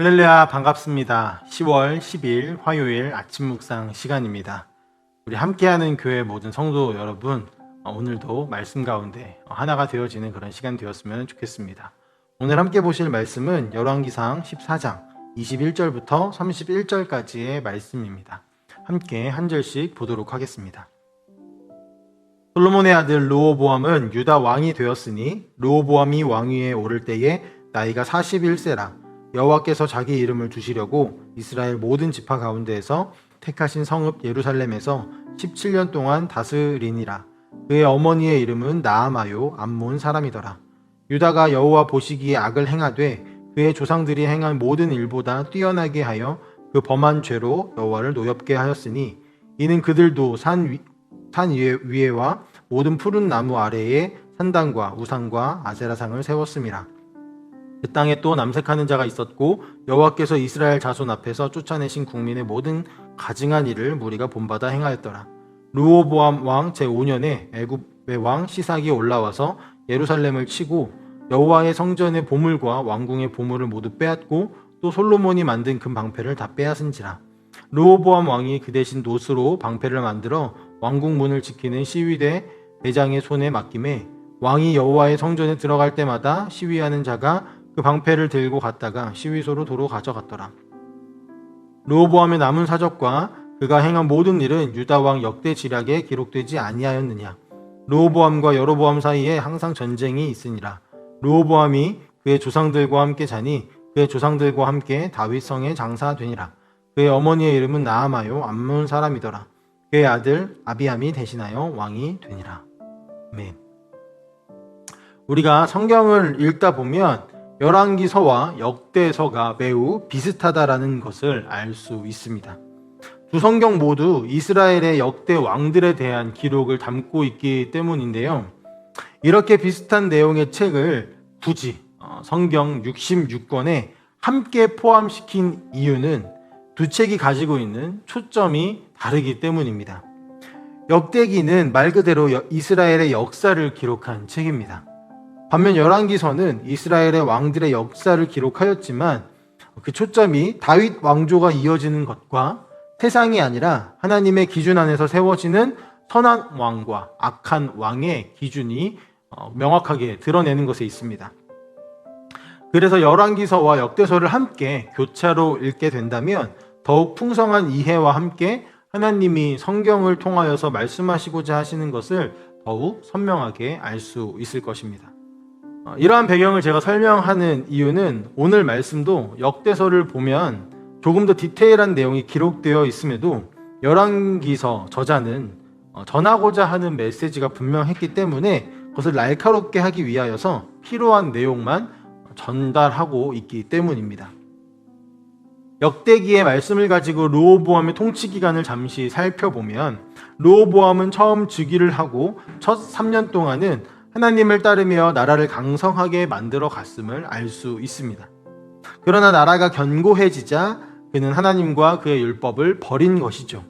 할렐루야, 반갑습니다. 10월 10일 화요일 아침 묵상 시간입니다. 우리 함께하는 교회 모든 성도 여러분, 오늘도 말씀 가운데 하나가 되어지는 그런 시간 되었으면 좋겠습니다. 오늘 함께 보실 말씀은 열왕기상 14장 21절부터 31절까지의 말씀입니다. 함께 한 절씩 보도록 하겠습니다. 솔로몬의 아들 르호보암은 유다 왕이 되었으니 르호보암이 왕위에 오를 때에 나이가 41세라. 여호와께서 자기 이름을 두시려고 이스라엘 모든 지파 가운데에서 택하신 성읍 예루살렘에서 17년 동안 다스리니라. 그의 어머니의 이름은 나아마요 암몬 사람이더라. 유다가 여호와 보시기에 악을 행하되 그의 조상들이 행한 모든 일보다 뛰어나게 하여 그 범한 죄로 여호와를 노엽게 하였으니 이는 그들도 산 위에와 모든 푸른 나무 아래에 산당과 우상과 아세라상을 세웠음이라. 그 땅에 또 남색하는 자가 있었고 여호와께서 이스라엘 자손 앞에서 쫓아내신 국민의 모든 가증한 일을 무리가 본받아 행하였더라. 르호보암 왕 제5년에 애굽의 왕 시삭이 올라와서 예루살렘을 치고 여호와의 성전의 보물과 왕궁의 보물을 모두 빼앗고 또 솔로몬이 만든 금 방패를 다 빼앗은지라. 르호보암 왕이 그 대신 노스로 방패를 만들어 왕궁 문을 지키는 시위대 대장의 손에 맡김에 왕이 여호와의 성전에 들어갈 때마다 시위하는 자가 그 방패를 들고 갔다가 시위소로 도로 가져갔더라. 르호보암의 남은 사적과 그가 행한 모든 일은 유다 왕 역대 지략에 기록되지 아니하였느냐. 르호보암과 여로보암 사이에 항상 전쟁이 있으니라. 르호보암이 그의 조상들과 함께 자니 그의 조상들과 함께 다윗 성에 장사되니라. 그의 어머니의 이름은 나아마요 암몬 사람이더라. 그의 아들 아비암이 대신하여 왕이 되니라. 아멘. 우리가 성경을 읽다 보면 열왕기서와 역대서가 매우 비슷하다라는 것을 알 수 있습니다. 두 성경 모두 이스라엘의 역대 왕들에 대한 기록을 담고 있기 때문인데요. 이렇게 비슷한 내용의 책을 굳이 성경 66권에 함께 포함시킨 이유는 두 책이 가지고 있는 초점이 다르기 때문입니다. 역대기는 말 그대로 이스라엘의 역사를 기록한 책입니다. 반면 열왕기서는 이스라엘의 왕들의 역사를 기록하였지만 그 초점이 다윗 왕조가 이어지는 것과 세상이 아니라 하나님의 기준 안에서 세워지는 선한 왕과 악한 왕의 기준이 명확하게 드러내는 것에 있습니다. 그래서 열왕기서와 역대서를 함께 교차로 읽게 된다면 더욱 풍성한 이해와 함께 하나님이 성경을 통하여서 말씀하시고자 하시는 것을 더욱 선명하게 알 수 있을 것입니다. 이러한 배경을 제가 설명하는 이유는 오늘 말씀도 역대서를 보면 조금 더 디테일한 내용이 기록되어 있음에도 열왕기서 저자는 전하고자 하는 메시지가 분명했기 때문에 그것을 날카롭게 하기 위하여서 필요한 내용만 전달하고 있기 때문입니다. 역대기의 말씀을 가지고 르호보암의 통치 기간을 잠시 살펴보면 르호보암은 처음 즉위를 하고 첫 3년 동안은 하나님을 따르며 나라를 강성하게 만들어 갔음을 알 수 있습니다. 그러나 나라가 견고해지자 그는 하나님과 그의 율법을 버린 것이죠.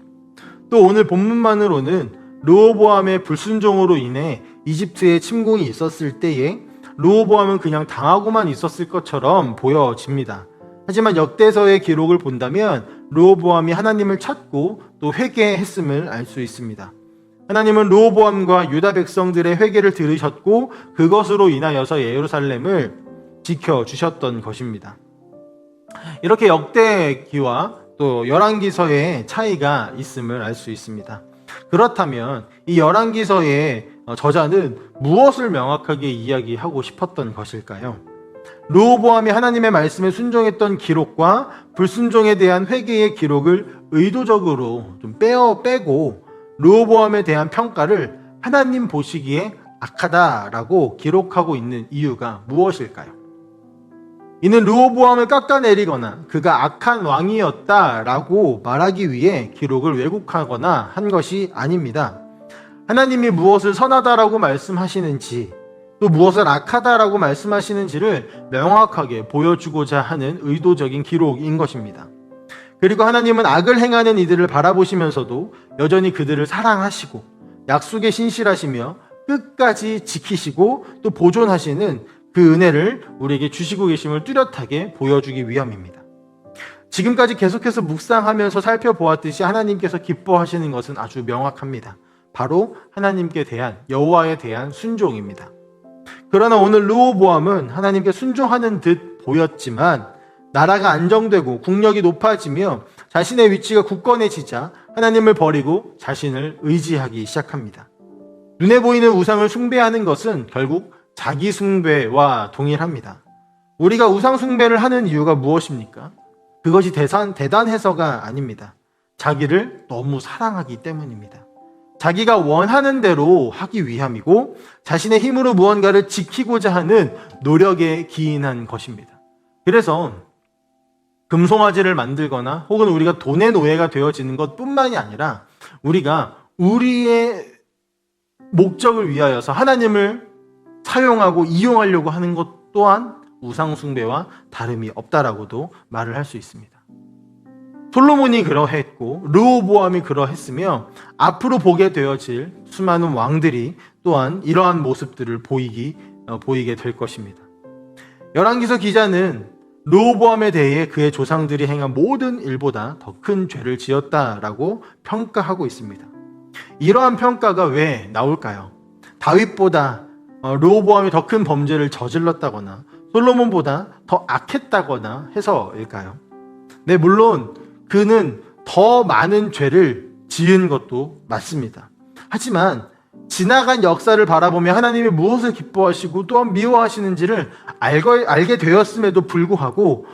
또 오늘 본문만으로는 르호보암의 불순종으로 인해 이집트에 침공이 있었을 때에 르호보암은 그냥 당하고만 있었을 것처럼 보여집니다. 하지만 역대서의 기록을 본다면 르호보암이 하나님을 찾고 또 회개했음을 알 수 있습니다. 하나님은 르호보암과 유다 백성들의 회개를 들으셨고 그것으로 인하여서 예루살렘을 지켜주셨던 것입니다. 이렇게 역대기와 또 열왕기서의 차이가 있음을 알 수 있습니다. 그렇다면 이 열왕기서의 저자는 무엇을 명확하게 이야기하고 싶었던 것일까요? 르호보암이 하나님의 말씀에 순종했던 기록과 불순종에 대한 회개의 기록을 의도적으로 좀 빼고 르호보암에 대한 평가를 하나님 보시기에 악하다라고 기록하고 있는 이유가 무엇일까요? 이는 르호보암을 깎아내리거나 그가 악한 왕이었다라고 말하기 위해 기록을 왜곡하거나 한 것이 아닙니다. 하나님이 무엇을 선하다라고 말씀하시는지 또 무엇을 악하다라고 말씀하시는지를 명확하게 보여주고자 하는 의도적인 기록인 것입니다. 그리고 하나님은 악을 행하는 이들을 바라보시면서도 여전히 그들을 사랑하시고 약속에 신실하시며 끝까지 지키시고 또 보존하시는 그 은혜를 우리에게 주시고 계심을 뚜렷하게 보여주기 위함입니다. 지금까지 계속해서 묵상하면서 살펴보았듯이 하나님께서 기뻐하시는 것은 아주 명확합니다. 바로 하나님께 대한, 여호와에 대한 순종입니다. 그러나 오늘 르호보암은 하나님께 순종하는 듯 보였지만 나라가 안정되고 국력이 높아지며 자신의 위치가 굳건해지자 하나님을 버리고 자신을 의지하기 시작합니다. 눈에 보이는 우상을 숭배하는 것은 결국 자기 숭배와 동일합니다. 우리가 우상 숭배를 하는 이유가 무엇입니까? 그것이 대단해서가 아닙니다. 자기를 너무 사랑하기 때문입니다. 자기가 원하는 대로 하기 위함이고 자신의 힘으로 무언가를 지키고자 하는 노력에 기인한 것입니다. 그래서 금송아지를 만들거나 혹은 우리가 돈의 노예가 되어지는 것뿐만이 아니라 우리가 우리의 목적을 위하여서 하나님을 사용하고 이용하려고 하는 것 또한 우상 숭배와 다름이 없다라고도 말을 할 수 있습니다. 솔로몬이 그러했고 르호보암이 그러했으며 앞으로 보게 되어질 수많은 왕들이 또한 이러한 모습들을 보이게 될 것입니다. 열왕기서 기자는 르호보암에 대해 그의 조상들이 행한 모든 일보다 더 큰 죄를 지었다라고 평가하고 있습니다. 이러한 평가가 왜 나올까요? 다윗보다 르호보암이 더 큰 범죄를 저질렀다거나 솔로몬보다 더 악했다거나 해서일까요? 네, 물론 그는 더 많은 죄를 지은 것도 맞습니다. 하지만 지나간 역사를 바라보며 하나님이 무엇을 기뻐하시고 또한 미워하시는지를 알게 되었음에도 불구하고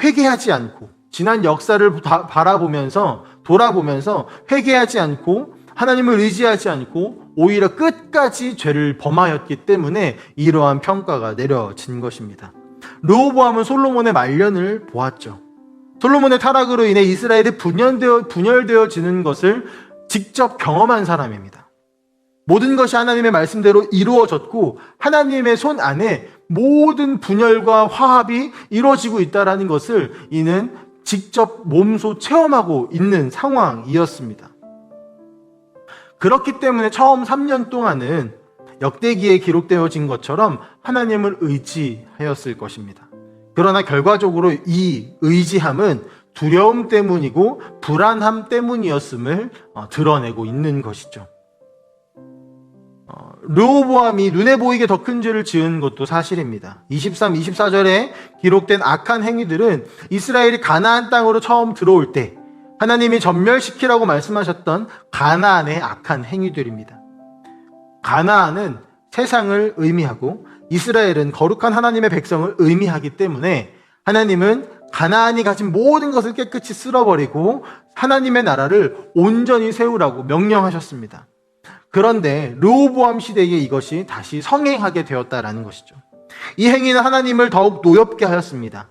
회개하지 않고 지난 역사를 돌아보면서 회개하지 않고 하나님을 의지하지 않고 오히려 끝까지 죄를 범하였기 때문에 이러한 평가가 내려진 것입니다. 르호보암은 솔로몬의 말년을 보았죠. 솔로몬의 타락으로 인해 이스라엘이 분열되어지는 것을 직접 경험한 사람입니다. 모든 것이 하나님의 말씀대로 이루어졌고 하나님의 손 안에 모든 분열과 화합이 이루어지고 있다는 것을 이는 직접 몸소 체험하고 있는 상황이었습니다. 그렇기 때문에 처음 3년 동안은 역대기에 기록되어진 것처럼 하나님을 의지하였을 것입니다. 그러나 결과적으로 이 의지함은 두려움 때문이고 불안함 때문이었음을 드러내고 있는 것이죠. 르호보암이 눈에 보이게 더 큰 죄를 지은 것도 사실입니다. 23, 24절에 기록된 악한 행위들은 이스라엘이 가나안 땅으로 처음 들어올 때 하나님이 전멸시키라고 말씀하셨던 가나안의 악한 행위들입니다. 가나안은 세상을 의미하고 이스라엘은 거룩한 하나님의 백성을 의미하기 때문에 하나님은 가나안이 가진 모든 것을 깨끗이 쓸어버리고 하나님의 나라를 온전히 세우라고 명령하셨습니다. 그런데 르호보암 시대에 이것이 다시 성행하게 되었다라는 것이죠. 이 행위는 하나님을 더욱 노엽게 하였습니다.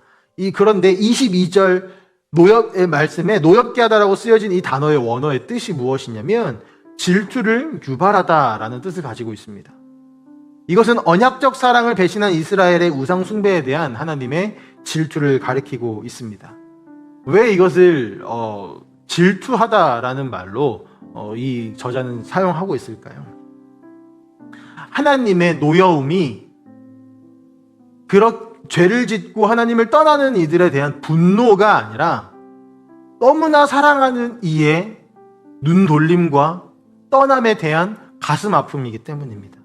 그런데 22절 노엽의 말씀에 노엽게 하다라고 쓰여진 이 단어의 원어의 뜻이 무엇이냐면 질투를 유발하다라는 뜻을 가지고 있습니다. 이것은 언약적 사랑을 배신한 이스라엘의 우상 숭배에 대한 하나님의 질투를 가리키고 있습니다. 왜 이것을 질투하다라는 말로 이 저자는 사용하고 있을까요? 하나님의 노여움이 죄를 짓고 하나님을 떠나는 이들에 대한 분노가 아니라 너무나 사랑하는 이의 눈돌림과 떠남에 대한 가슴 아픔이기 때문입니다.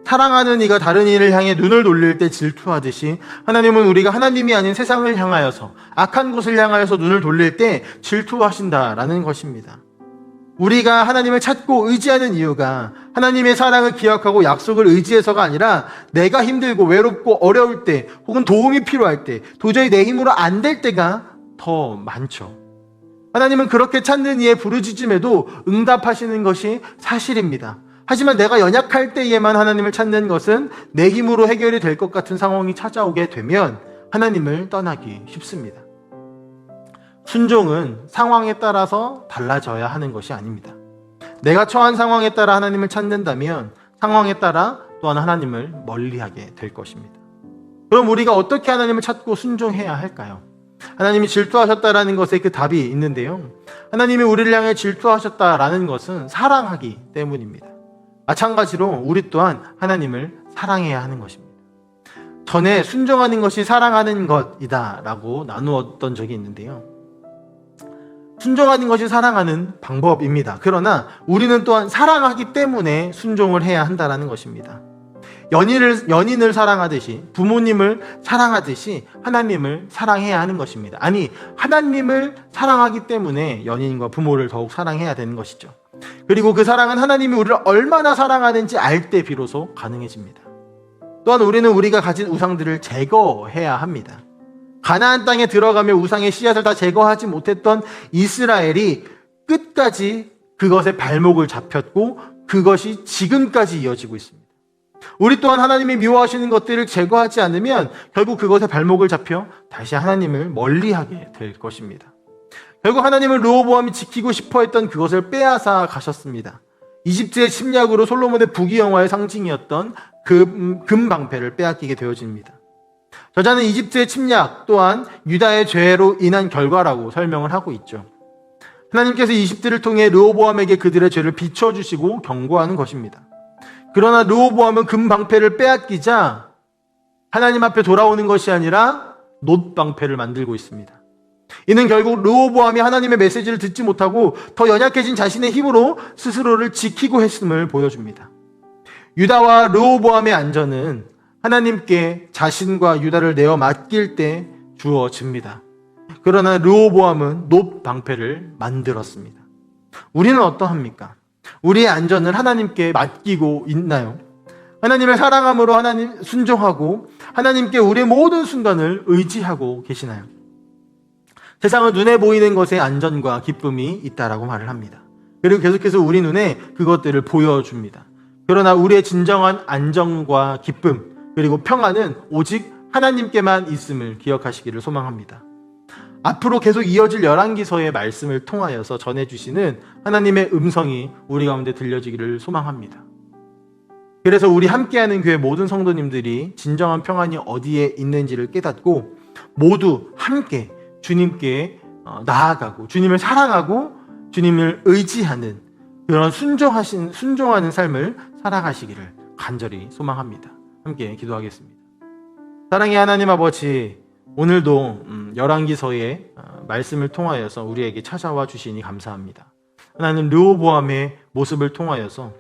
사랑하는 이가 다른 이를 향해 눈을 돌릴 때 질투하듯이 하나님은 우리가 하나님이 아닌 세상을 향하여서 악한 곳을 향하여서 눈을 돌릴 때 질투하신다라는 것입니다. 우리가 하나님을 찾고 의지하는 이유가 하나님의 사랑을 기억하고 약속을 의지해서가 아니라 내가 힘들고 외롭고 어려울 때 혹은 도움이 필요할 때 도저히 내 힘으로 안 될 때가 더 많죠. 하나님은 그렇게 찾는 이의 부르짖음에도 응답하시는 것이 사실입니다. 하지만 내가 연약할 때에만 하나님을 찾는 것은 내 힘으로 해결이 될 것 같은 상황이 찾아오게 되면 하나님을 떠나기 쉽습니다. 순종은 상황에 따라서 달라져야 하는 것이 아닙니다. 내가 처한 상황에 따라 하나님을 찾는다면 상황에 따라 또한 하나님을 멀리하게 될 것입니다. 그럼 우리가 어떻게 하나님을 찾고 순종해야 할까요? 하나님이 질투하셨다라는 것에 그 답이 있는데요. 하나님이 우리를 향해 질투하셨다라는 것은 사랑하기 때문입니다. 마찬가지로 우리 또한 하나님을 사랑해야 하는 것입니다. 전에 순종하는 것이 사랑하는 것이다 라고 나누었던 적이 있는데요. 순종하는 것이 사랑하는 방법입니다. 그러나 우리는 또한 사랑하기 때문에 순종을 해야 한다는 것입니다. 연인을 사랑하듯이, 부모님을 사랑하듯이 하나님을 사랑해야 하는 것입니다. 아니, 하나님을 사랑하기 때문에 연인과 부모를 더욱 사랑해야 되는 것이죠. 그리고 그 사랑은 하나님이 우리를 얼마나 사랑하는지 알 때 비로소 가능해집니다. 또한 우리는 우리가 가진 우상들을 제거해야 합니다. 가나안 땅에 들어가며 우상의 씨앗을 다 제거하지 못했던 이스라엘이 끝까지 그것에 발목을 잡혔고 그것이 지금까지 이어지고 있습니다. 우리 또한 하나님이 미워하시는 것들을 제거하지 않으면 결국 그것에 발목을 잡혀 다시 하나님을 멀리하게 될 것입니다. 결국 하나님은 르호보암이 지키고 싶어 했던 그것을 빼앗아 가셨습니다. 이집트의 침략으로 솔로몬의 부귀영화의 상징이었던 금방패를 빼앗기게 되어집니다. 저자는 이집트의 침략 또한 유다의 죄로 인한 결과라고 설명을 하고 있죠. 하나님께서 이집트를 통해 르호보암에게 그들의 죄를 비춰주시고 경고하는 것입니다. 그러나 르호보암은 금방패를 빼앗기자 하나님 앞에 돌아오는 것이 아니라 놋방패를 만들고 있습니다. 이는 결국 르호보암이 하나님의 메시지를 듣지 못하고 더 연약해진 자신의 힘으로 스스로를 지키고 했음을 보여줍니다. 유다와 르호보암의 안전은 하나님께 자신과 유다를 내어 맡길 때 주어집니다. 그러나 르호보암은 놋방패를 만들었습니다. 우리는 어떠합니까? 우리의 안전을 하나님께 맡기고 있나요? 하나님을 사랑함으로 하나님 순종하고 하나님께 우리의 모든 순간을 의지하고 계시나요? 세상은 눈에 보이는 것에 안전과 기쁨이 있다라고 말을 합니다. 그리고 계속해서 우리 눈에 그것들을 보여줍니다. 그러나 우리의 진정한 안정과 기쁨 그리고 평안은 오직 하나님께만 있음을 기억하시기를 소망합니다. 앞으로 계속 이어질 열왕기서의 말씀을 통하여서 전해주시는 하나님의 음성이 우리 가운데 들려지기를 소망합니다. 그래서 우리 함께하는 교회 모든 성도님들이 진정한 평안이 어디에 있는지를 깨닫고 모두 함께 주님께 나아가고 주님을 사랑하고 주님을 의지하는 그런 순종하는 삶을 살아가시기를 간절히 소망합니다. 함께 기도하겠습니다. 사랑의 하나님 아버지, 오늘도 열왕기서의 말씀을 통하여서 우리에게 찾아와 주시니 감사합니다. 하나님, 르호보암의 모습을 통하여서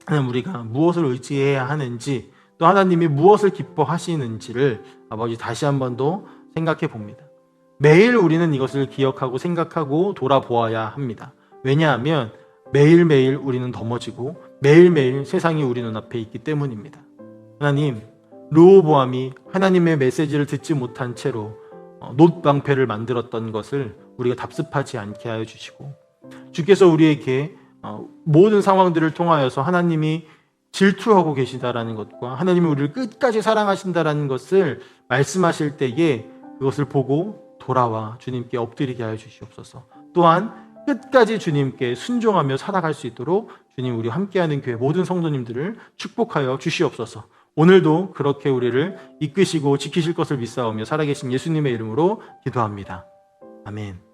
하나님 우리가 무엇을 의지해야 하는지 또 하나님이 무엇을 기뻐하시는지를 아버지 다시 한 번 더 생각해 봅니다. 매일 우리는 이것을 기억하고 생각하고 돌아보아야 합니다. 왜냐하면 매일매일 우리는 넘어지고 매일매일 세상이 우리 눈앞에 있기 때문입니다. 하나님, 르호보암이 하나님의 메시지를 듣지 못한 채로 놋방패를 만들었던 것을 우리가 답습하지 않게 하여 주시고 주께서 우리에게 모든 상황들을 통하여서 하나님이 질투하고 계시다라는 것과 하나님이 우리를 끝까지 사랑하신다라는 것을 말씀하실 때에 그것을 보고 돌아와 주님께 엎드리게 하여 주시옵소서. 또한 끝까지 주님께 순종하며 살아갈 수 있도록 주님 우리 함께하는 교회 모든 성도님들을 축복하여 주시옵소서. 오늘도 그렇게 우리를 이끄시고 지키실 것을 믿사오며 살아계신 예수님의 이름으로 기도합니다. 아멘.